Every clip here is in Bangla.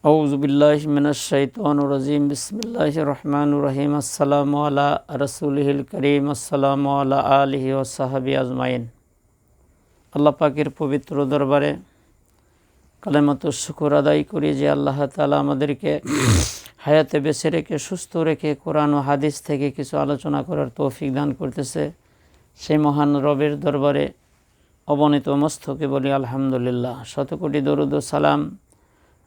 আউযু বিল্লাহি মিনাশ শাইতানির রাজিম বিসমিল্লাহির রহমানির রহিম আসসালামু আলা রাসূলিহিল কারীম আসসালামু আলা আলিহি ওয়া সাহবিহি আজমাইন। আল্লাহ পাকের পবিত্র দরবারে কালেমাতুশ শুকর আদায় করি যে আল্লাহ তাআলা আমাদেরকে হায়াতে বেঁচে রেখে সুস্থ রেখে কোরআন ও হাদিস থেকে কিছু আলোচনা করার তৌফিক দান করতেছে। সেই মহান রবের দরবারে অবনীত মস্তকে বলি আলহামদুলিল্লাহ। শতকোটি দরুদ ও সালাম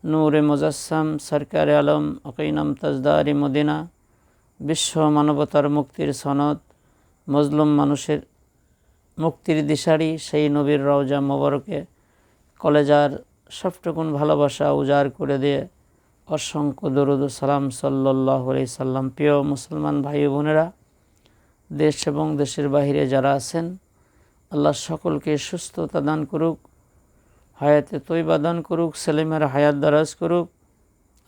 নূরে মুজাসসাম সরকারে আলম আকিনাম তাজদারি মদিনা বিশ্ব মানবতার মুক্তির সনদ মজলুম মানুষের মুক্তির দিশারি সেই নবীর রওজা মোবারকে কলেজার সবটুকুন ভালোবাসা উজাড় করে দিয়ে অসংখ্য দরুদ ও সালাম সাল্লাল্লাহু আলাইহি সাল্লাম। প্রিয় মুসলমান ভাই বোনেরা, দেশ এবং দেশের বাহিরে যারা আছেন, আল্লাহ সকলকে সুস্থতা দান করুক, হায়াতে তৈবা দান করুক, সেলিমের হায়াত দারাজ করুক,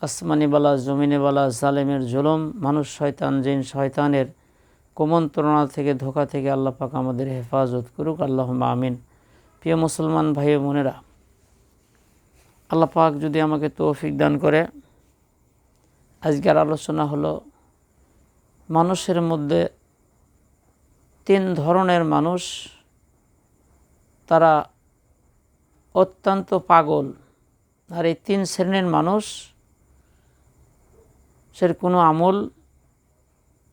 আসমানি বালা জমিনে বালা জালেমের জুলুম মানুষ শয়তান জিন শয়তানের কুমন্ত্রণা থেকে ধোঁকা থেকে আল্লাহ পাক আমাদের হেফাজত করুক, আল্লাহুম্মা আমিন। প্রিয় মুসলমান ভাই বোনেরা, আল্লাহ পাক যদি আমাকে তৌফিক দান করে, আজকের আলোচনা হলো মানুষের মধ্যে তিন ধরনের মানুষ, তারা অত্যন্ত পাগল। আর এই তিন শ্রেণীর মানুষ সের কোনো আমল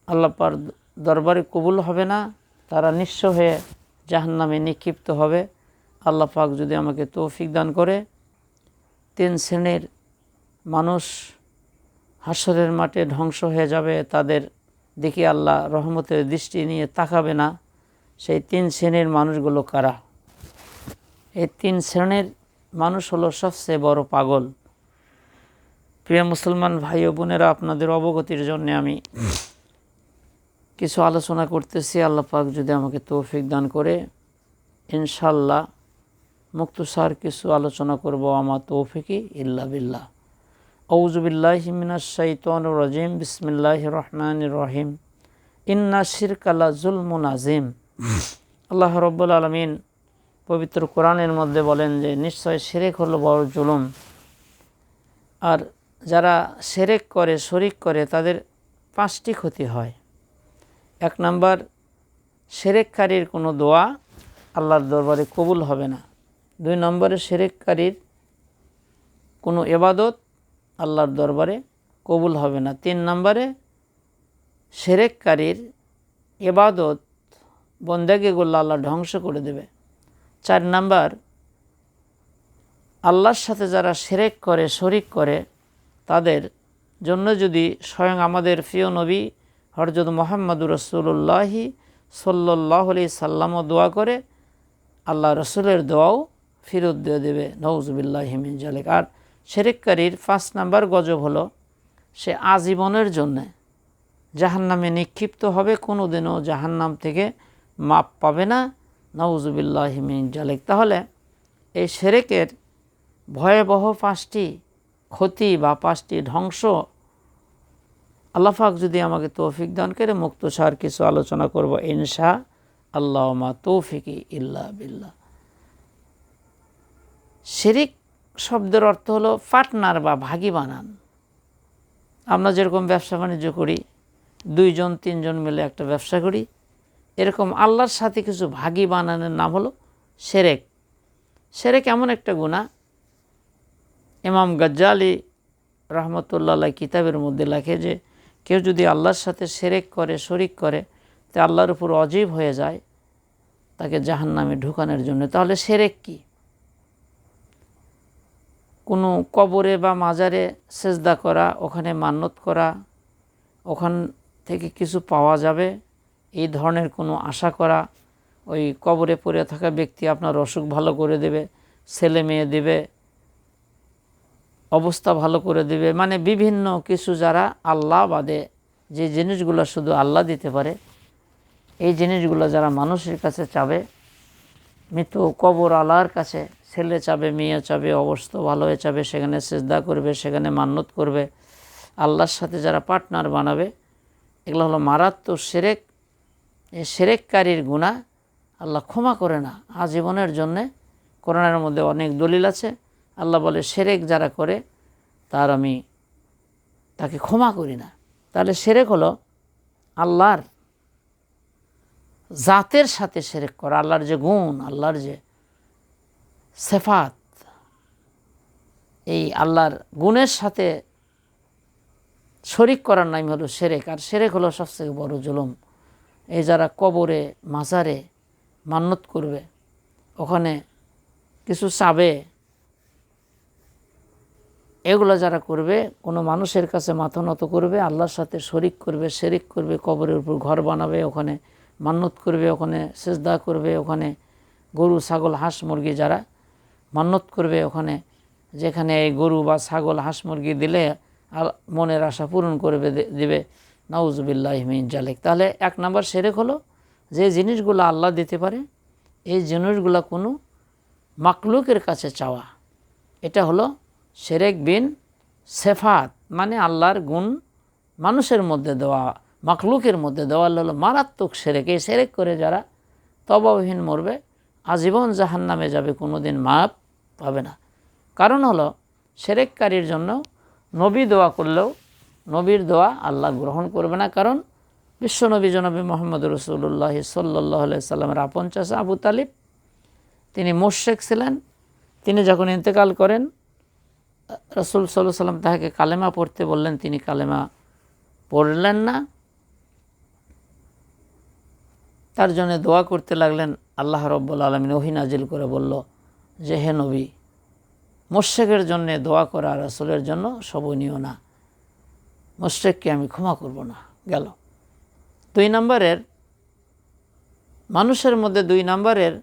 আল্লাহ পাক দরবারে কবুল হবে না, তারা নিঃস্ব হয়ে জাহান্নামে নিক্ষিপ্ত হবে। আল্লাহ পাক যদি আমাকে তৌফিক দান করে, তিন শ্রেণীর মানুষ হাসরের মাঠে ধ্বংস হয়ে যাবে, তাদের দিকে আল্লাহ রহমতের দৃষ্টি নিয়ে তাকাবে না। সেই তিন শ্রেণীর মানুষগুলো কারা? এই তিন শ্রেণীর মানুষ হলো সবচেয়ে বড় পাগল। প্রিয় মুসলমান ভাই ও বোনেরা, আপনাদের অবগতির জন্য আমি কিছু আলোচনা করতেছি। আল্লাহ পাক যদি আমাকে তৌফিক দান করে, ইনশাল্লাহ মুক্তসার কিছু আলোচনা করব। আমার তৌফিকি ইল্লা বিল্লাহ। আউযু বিল্লাহি মিনাশ শাইতানির রাজিম বিসমিল্লাহির রহমানির রহিম। ইন্না শিরকা লা যুলমুন আযীম। আল্লাহ রাব্বুল আলামিন পবিত্র কোরআনের মধ্যে বলেন যে নিশ্চয় শিরক হলো বড় জুলুম। আর যারা শিরক করে, শরিক করে, তাদের পাঁচটি ক্ষতি হয়। এক নাম্বার, শিরককারীর কোনো দোয়া আল্লাহর দরবারে কবুল হবে না। দুই নম্বরে, শিরককারীর কোনো ইবাদত আল্লাহর দরবারে কবুল হবে না। তিন নম্বরে, শিরককারীর ইবাদত বন্দেগীগুলো আল্লাহ ধ্বংস করে দেবে। চার নাম্বার, আল্লাহর সাথে যারা শিরক করে, শরিক করে, তাদের জন্য যদি স্বয়ং আমাদের প্রিয় নবী হযরত মুহাম্মদুর রাসূলুল্লাহি সাল্লাল্লাহু আলাইহি সাল্লামও দোয়া করে, আল্লাহ রসুলের দোয়াও ফেরত দিয়ে দেবে। নাউযুবিল্লাহি মিন যালিক। আর শিরককারীর ৫ নাম্বার গজব হলো, সে আজীবনের জন্যে জাহান্নামে নিক্ষিপ্ত হবে, কোনো দিনও জাহান্নাম থেকে মাপ পাবে না। নাউযুবিল্লাহি মিন যালিক। তাহলে এই শিরকের ভয়াবহ ৫টি ক্ষতি বা ৫টি ধ্বংস আল্লাহ পাক যদি আমাকে তৌফিক দান করে, মুক্তসার কিছু আলোচনা করব ইনশা আল্লাহ, মা তৌফিকি ইল্লা বিল্লাহ। শিরিক শব্দের অর্থ হলো পার্টনার বা ভাগী বানান। আমরা যেরকম ব্যবসা বাণিজ্য করি, 2 জন 3 জন মিলে একটা ব্যবসা করি, এরকম আল্লাহর সাথে কিছু ভাগী বানানোর নাম হলো শিরক। শিরক এমন একটা গুনাহ, ইমাম গাজ্জালি রহমতুল্লাহ আলাইহি কিতাবের মধ্যে লেখে যে কেউ যদি আল্লাহর সাথে শিরক করে, শরিক করে, তা আল্লাহর উপর অজীব হয়ে যায় তাকে জাহান্নামে ঢুকানোর জন্য। তাহলে শিরক কি? কোনো কবরে বা মাজারে সেজদা করা, ওখানে মান্নত করা, ওখান থেকে কিছু পাওয়া যাবে, এই ধরনের কোনো আশা করা। ওই কবরে পড়ে থাকা ব্যক্তি আপনার অসুখ ভালো করে দেবে, ছেলে মেয়ে দেবে, অবস্থা ভালো করে দেবে, মানে বিভিন্ন কিছু যারা আল্লাহ বাদে যে জিনিসগুলো শুধু আল্লাহ দিতে পারে, এই জিনিসগুলো যারা মানুষের কাছে চাবে, মৃত কবর আল্লাহর কাছে ছেলে চাবে, মেয়ে চাবে, অবস্থা ভালো হয়ে চাবে, সেখানে সেজদা করবে, সেখানে মান্নত করবে, আল্লাহর সাথে যারা পার্টনার বানাবে, এগুলো হলো মারাত্মক শিরক। এই শিরককারীর গুনাহ আল্লাহ ক্ষমা করে না আজীবনের জন্যে। কোরআনের মধ্যে অনেক দলিল আছে। আল্লাহ বলে শিরক যারা করে আমি তাকে ক্ষমা করি না। তাহলে শিরক হলো আল্লাহর জাতের সাথে শিরক করা, আল্লাহর যে গুণ, আল্লাহর যে সিফাত, এই আল্লাহর গুণের সাথে শরিক করার নাম হলো শিরক। আর শিরক হলো সবচেয়ে বড় জুলুম। এই যারা কবরে মাজারে মান্নত করবে, ওখানে কিছু চাবে, এগুলো যারা করবে, কোনো মানুষের কাছে মাথা নত করবে, আল্লাহর সাথে শরিক করবে, শিরক করবে, কবরের উপর ঘর বানাবে, ওখানে মান্নত করবে, ওখানে সেজদা করবে, ওখানে গরু ছাগল হাঁস মুরগি যারা মান্নত করবে, ওখানে যেখানে এই গরু বা ছাগল হাঁস মুরগি দিলে মনের আশা পূরণ করবে দিবে, নাউজুবিল্লাহি মিন জালিক। তাহলে 1 নম্বর শিরক হলো যে জিনিসগুলো আল্লাহ দিতে পারে এই জিনিসগুলো কোনো মাকলুকের কাছে চাওয়া, এটা হলো শিরক বিন সিফাত, মানে আল্লাহর গুণ মানুষের মধ্যে দেওয়া, মাকলুকের মধ্যে দেওয়া হলো মারাত্মক শিরক। এই শিরক করে যারা তওবাবিহীন মরবে আজীবন জাহান্নামে যাবে, কোনো দিন মাপ পাবে না। কারণ হলো শিরককারীর জন্য নবী দোয়া করলেও নবীর দোয়া আল্লাহ গ্রহণ করবে না। কারণ বিশ্বনবী জনাবী মুহাম্মদ রাসূলুল্লাহ সাল্লাল্লাহু আলাইহি সাল্লামের আপন চাচা আবু তালিব, তিনি মুশরিক ছিলেন। তিনি যখন ইন্তেকাল করেন, রাসূল সাল্লাল্লাহু আলাইহি সাল্লাম তাকে কালেমা পড়তে বললেন, তিনি কালেমা পড়লেন না। তার জন্য দোয়া করতে লাগলেন। আল্লাহ রাব্বুল আলামিন ওহী নাজিল করে বলল যে, হে নবী, মুশরিকের জন্য দোয়া করা রাসূলের জন্য শোভনীয় না, মুশরিককে আমি ক্ষমা করব না। গেল 2 নম্বরের মানুষের মধ্যে 2 নম্বরের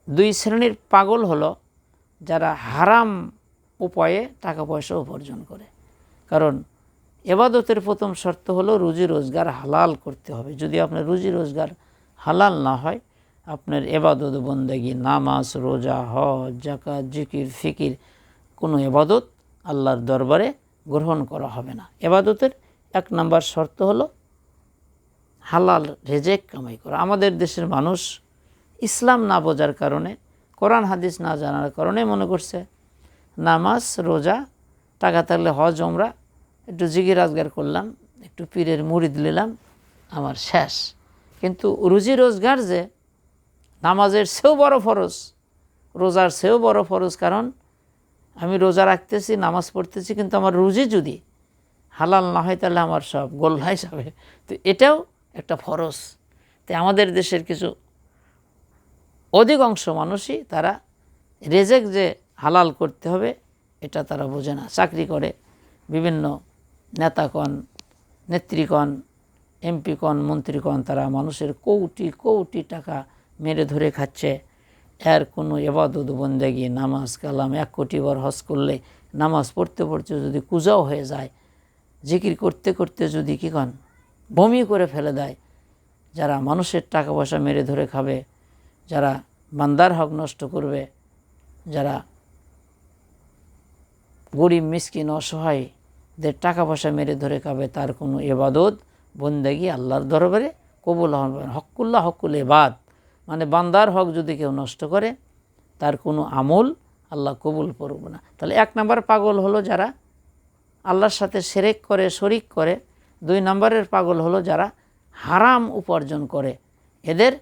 2 শ্রেণীর পাগল হলো যারা হারাম উপায়ে টাকা পয়সা উপার্জন করে। কারণ ইবাদতের প্রথম শর্ত হলো রুজি রোজগার হালাল করতে হবে। যদি আপনার রুজি রোজগার হালাল না হয়, আপনার ইবাদত বন্দেগী, নামাজ, রোজা, হজ, যাকাত, জিকির, ফিকির, কোনো ইবাদত আল্লাহর দরবারে গ্রহণ করা হবে না। ইবাদতের 1 নম্বর শর্ত হলো হালাল রিজিক কামাই করা। আমাদের দেশের মানুষ ইসলাম না বোঝার কারণে, কোরআন হাদিস না জানার কারণে মনে করছে নামাজ, রোজা, টাকা থাকলে হজ, ওমরা, একটু জিকির আজগার করলাম, একটু পীরের মুরিদ নিলাম, আমার শেষ। কিন্তু রুজি রোজগার যে নামাজের চেয়েও বড় ফরজ, রোজার চেয়েও বড় ফরজ। কারণ আমি রোজা রাখতেছি, নামাজ পড়তেছি, কিন্তু আমার রুজি যদি হালাল না হয় তাহলে আমার সব গোল্লা হিসাবে। তো এটাও একটা ফরজ। তাই আমাদের দেশের কিছু অধিকাংশ মানুষই তারা রিজিক যে হালাল করতে হবে এটা তারা বোঝে না। চাকরি করে বিভিন্ন নেতাগণ, নেত্রীগণ, এমপিগণ, মন্ত্রীগণ, তারা মানুষের কোটি কোটি টাকা মেরে ধরে খাচ্ছে। এর কোনো ইবাদত বন্দেগী, নামাজ কালাম 1 কোটি বার হজ করলে, নামাজ পড়তে পড়তে যদি কুজাও হয়ে যায়, জিকির করতে করতে যদি কি কন বমি করে ফেলে দেয়, যারা মানুষের টাকা পয়সা মেরে ধরে খাবে, যারা বান্দার হক নষ্ট করবে, যারা গরিব মিসকিন অসহায়দের টাকা পয়সা মেরে ধরে খাবে, তার কোনো ইবাদত বন্দেগী আল্লাহর দরবারে কবুল হবে না। হকুল্লাহ হকুল ইবাদ, মানে বান্দার হক যদি কেউ নষ্ট করে তার কোনো আমল আল্লাহ কবুল করবে না। তাহলে 1 নম্বর পাগল হলো যারা আল্লাহর সাথে শিরক করে, শরিক করে। 2 নম্বরের পাগল হলো যারা হারাম উপার্জন করে। এদের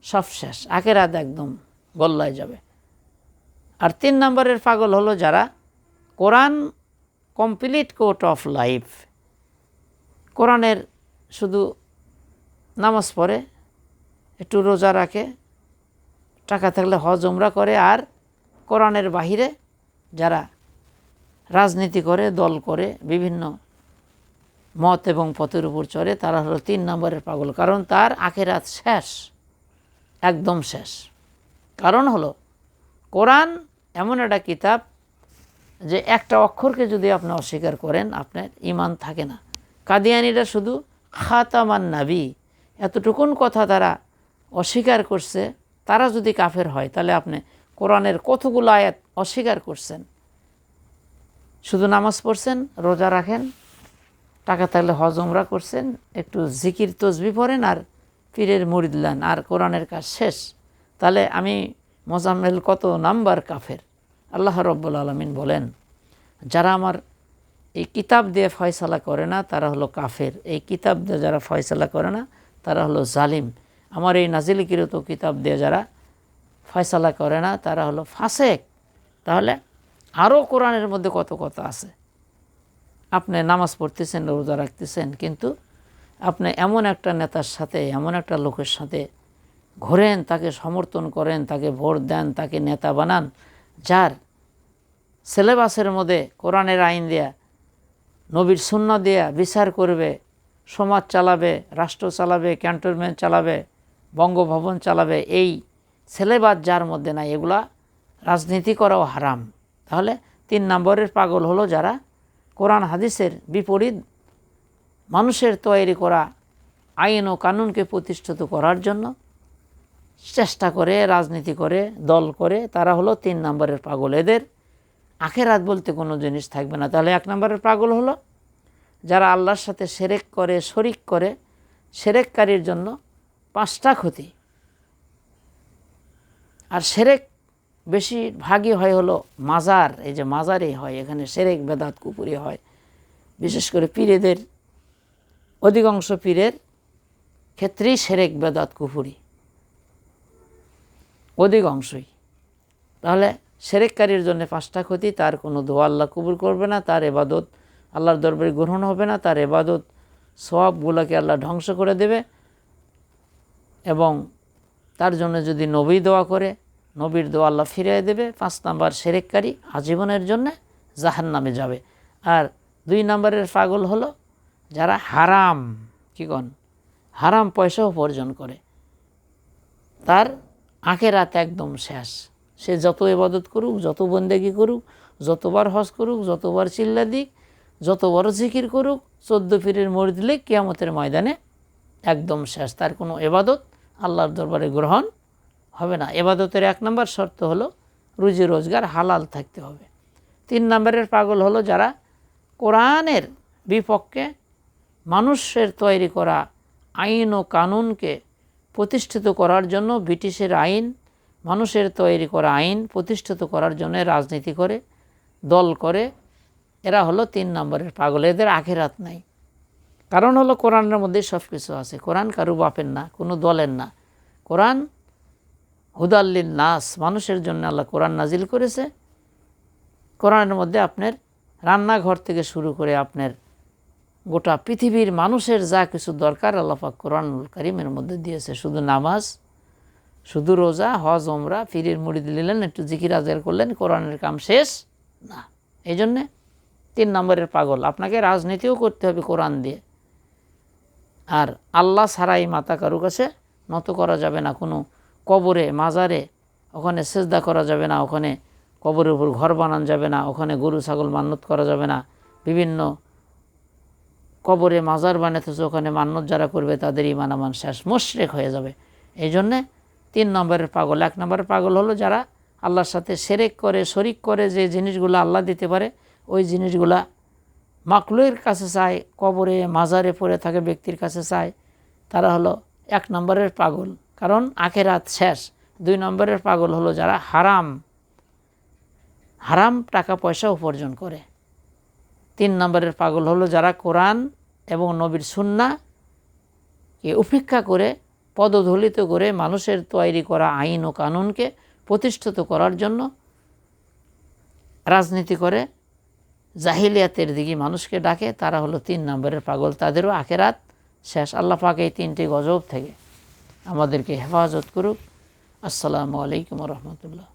সব শেষ, আখিরাত একদম গোল্লায় যাবে। আর 3 নম্বরের পাগল হলো যারা কোরআন কমপ্লিট কোর্ট অফ লাইফ, কোরআনের শুধু নামাজ পড়ে, একটু রোজা রাখে, টাকা থাকলে হজ উমরা করে, আর কোরআনের বাহিরে যারা রাজনীতি করে, দল করে, বিভিন্ন মত এবং পথের উপর চড়ে, তারা হলো 3 নম্বরের পাগল। কারণ তার আখিরাত শেষ, একদম শেষ। কারণ হলো কোরআন এমন একটা কিতাব যে একটা অক্ষরকে যদি আপনি অস্বীকার করেন আপনার ঈমান থাকে না। কাদিয়ানীরা শুধু খাতামান নবী এতটুকুন কথা তারা অস্বীকার করছে, তারা যদি কাফের হয় তাহলে আপনি কোরআনের কতগুলো আয়াত অস্বীকার করছেন। শুধু নামাজ পড়ছেন, রোজা রাখেন, টাকা থাকলে হজ উমরা করছেন, একটু জিকির তসবিহ পড়েন আর পীরের মুরিদ লান, আর কোরআনের কাজ শেষ। তাহলে আমি মোজাম্মেল কত নাম্বার কাফের? আল্লাহ রাব্বুল আলামিন বলেন যারা আমার এই কিতাব দিয়ে ফয়সালা করে না তারা হলো কাফের, এই কিতাব দিয়ে যারা ফয়সালা করে না তারা হলো জালিম, আমার এই নাজিলকৃত কিতাব দিয়ে যারা ফয়সালা করে না তারা হলো ফাসেক। তাহলে আরও কোরআনের মধ্যে কত কথা আছে। আপনি নামাজ পড়তেছেন, রোজা রাখতেছেন, কিন্তু আপনি এমন একটা নেতার সাথে, এমন একটা লোকের সাথে ঘোরেন, তাকে সমর্থন করেন, তাকে ভোট দেন, তাকে নেতা বানান, যার সিলেবাসের মধ্যে কোরআনের আইন দেয়া, নবীর সুন্নাহ দেয়া বিচার করবে, সমাজ চালাবে, রাষ্ট্র চালাবে, ক্যান্টনমেন্ট চালাবে, বঙ্গভবন চালাবে, এই সিলেবাস যার মধ্যে নাই, এগুলা রাজনীতি করাও হারাম। তাহলে 3 নম্বরের পাগল হলো যারা কোরআন হাদিসের বিপরীত মানুষের তৈরি করা আইন ও কানুনকে প্রতিষ্ঠিত করার জন্য চেষ্টা করে, রাজনীতি করে, দল করে, তারা হলো 3 নম্বরের পাগল। এদের আখেরাত বলতে কোনো জিনিস থাকবে না। তাহলে 1 নম্বরের পাগল হলো যারা আল্লাহর সাথে শিরক করে, শরিক করে, শিরককারীর জন্য 5টা ক্ষতি। আর শিরক বেশিরভাগই হয় হলো মাজার, এই যে মাজারে হয়, এখানে শিরক বেদাত কুফরি হয়। বিশেষ করে পীরেদের, অধিকাংশ পীরের ক্ষেত্রেই শিরক বেদাত কুফরি অধিকাংশই। তাহলে শিরককারীর জন্য 5টা ক্ষতি, তার কোনো দোয়া আল্লাহ কবুল করবে না, তার ইবাদত আল্লাহর দরবারে গ্রহণ হবে না, তার ইবাদত সওয়াবগুলোকে আল্লাহ ধ্বংস করে দেবে, এবং তার জন্য যদি নবী দোয়া করে, নবীর দোয়া আল্লাহ ফিরিয়ে দেবে। 5 নম্বর শিরককারী আজীবনের জন্য জাহান্নামে যাবে। আর 2 নম্বরের পাগল হলো যারা হারাম, কি কোন হারাম পয়সা উপার্জন করে, তার আখেরাত একদম শেষ। সে যত ইবাদত করুক, যত বন্দেগি করুক, যতবার হজ করুক, যতবার চিল্লা দিক, যতবার জিকির করুক, 14 পীরের মুরিদ দিলে কিয়ামতের ময়দানে একদম শেষ। তার কোনো ইবাদত আল্লাহর দরবারে গ্রহণ হবে না। ইবাদতের 1 নম্বর শর্ত হলো রুজি রোজগার হালাল থাকতে হবে। 3 নম্বরের পাগল হলো যারা কোরআনের বিপক্ষে মানুষের তৈরি করা আইন ও কানুনকে প্রতিষ্ঠিত করার জন্য, ব্রিটিশের আইন, মানুষের তৈরি করা আইন প্রতিষ্ঠিত করার জন্য রাজনীতি করে, দল করে, এরা হলো 3 নম্বরের পাগল। এদের আখেরাত নাই। কারণ হলো কোরআনের মধ্যেই সব কিছু আছে। কোরআন কারু বাপের না, কোনো দলের না। কোরআন হুদাল্লিন নাস, মানুষের জন্য আল্লাহ কোরআন নাজিল করেছে। কোরআনের মধ্যে আপনার রান্নাঘর থেকে শুরু করে আপনার গোটা পৃথিবীর মানুষের যা কিছু দরকার আল্লাহ পাক কোরআনুল কারীমের মধ্যে দিয়েছে। শুধু নামাজ, শুধু রোজা, হজ, ওমরা, পীরের মুরিদ নিলেন, একটু জিকির আজকার করলেন, কোরআনের কাম শেষ না। এই জন্যে 3 নম্বরের পাগল। আপনাকে রাজনীতিও করতে হবে কোরআন দিয়ে। আর আল্লাহ ছাড়াই মাথা কারু কাছে নত করা যাবে না। কোনো কবরে, মাজারে, ওখানে সেজদা করা যাবে না, ওখানে কবরের উপর ঘর বানানো যাবে না, ওখানে গরু ছাগল মান্নত করা যাবে না। বিভিন্ন কবরে মাজার বানাতেছে, ওখানে মান্নত যারা করবে তাদের ঈমান আমান শেষ, মুশরিক হয়ে যাবে। এই জন্যে 3 নম্বরের পাগল। 1 নম্বরের পাগল হলো যারা আল্লাহর সাথে শিরক করে, শরিক করে, যে জিনিসগুলো আল্লাহ দিতে পারে ওই জিনিসগুলা মাকলুকের কাছে চায়, কবরে মাজারে পড়ে থাকে ব্যক্তির কাছে চায়, তারা হলো 1 নম্বরের পাগল। কারণ আখেরাত শেষ। 2 নম্বরের পাগল হলো যারা হারাম টাকা পয়সা উপার্জন করে। 3 নম্বরের পাগল হলো যারা কোরআন এবং নবীর সুন্নাহকে উপেক্ষা করে, পদদলিত করে মানুষের তৈরি করা আইন ও কানুনকে প্রতিষ্ঠিত করার জন্য রাজনীতি করে, জাহিলিয়াতের দিকে মানুষকে ডাকে, তারা হলো 3 নম্বরের পাগল। তাদেরও আখেরাত শেষ। আল্লাহ পাক এই 3টি গজব থেকে আমাদেরকে হেফাজত করুক। আসসালামু আলাইকুম ওয়া রাহমাতুল্লাহ।